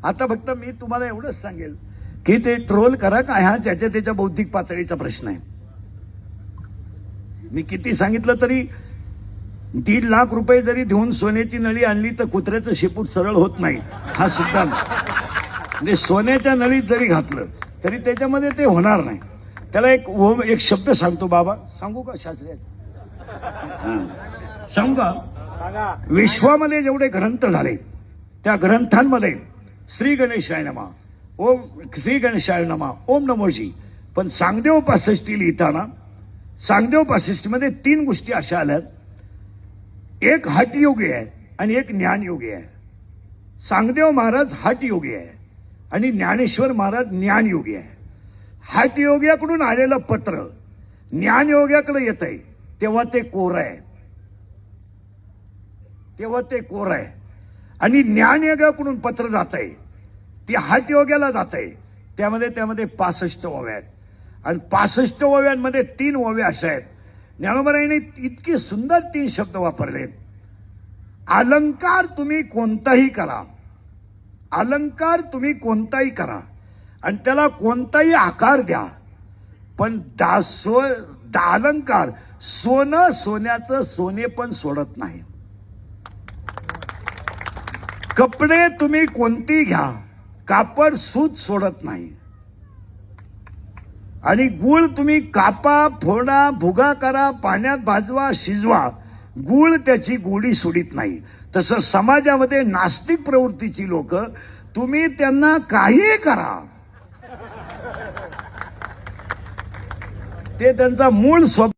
आता फक्त मी तुम्हाला एवढंच सांगेल की ते ट्रोल करा का हा ज्याच्या त्याच्या बौद्धिक पातळीचा प्रश्न आहे. मी किती सांगितलं तरी 1.5 लाख रुपये जरी देऊन सोन्याची नळी आणली तर कुत्र्याचं शेपूट सरळ होत नाही हा सिद्धांत. म्हणजे सोन्याच्या नळीत जरी घातलं तरी त्याच्यामध्ये ते होणार नाही. त्याला एक शब्द सांगतो बाबा, सांगू का शास्त्री? सांगू का? विश्वामध्ये जेवढे ग्रंथ झाले त्या ग्रंथांमध्ये श्री गणेशाय नमः, ओम श्री गणेशाय नमः, ओम नमोजी. पण सांगदेव 65 लिहिताना सांगदेव 65 मध्ये 3 गोष्टी अशा आल्यात. एक हठयोगी आहे आणि एक ज्ञानयोगी आहे. सांगदेव महाराज हठयोगी आहे आणि ज्ञानेश्वर महाराज ज्ञानयोगी आहे. हठयोग्याकडून आलेलं पत्र ज्ञानयोग्याकडे येत आहे तेव्हा ते कोरं आहे, तेव्हा ते कोरं आहे. आणि ज्ञानयोगाकडून पत्र जात आहे ती हठयोग्याला जात आहे त्यामध्ये 65 ओव्या आहेत. आणि 65 ओव्यांमध्ये 3 ओव्या अशा आहेत. ज्ञानोबरायांनी इतके सुंदर 3 शब्द वापरले. अलंकार तुम्ही कोणताही करा, अलंकार तुम्ही कोणताही करा आणि त्याला कोणताही आकार द्या, पण अलंकार सोनं सोन्याचं सोने पण सोडत नाही. कपडे तुम्ही कोणती घ्या, कापड सूत सोडत नाही. आणि गुळ तुम्ही कापा, फोडा, भुगा करा, पाण्यात भाजवा, शिजवा, गुळ त्याची गोडी सोडित नाही. तसं समाजामध्ये नास्तिक प्रवृत्तीची लोक, तुम्ही त्यांना काही करा, ते त्यांचा मूळ स्वभाव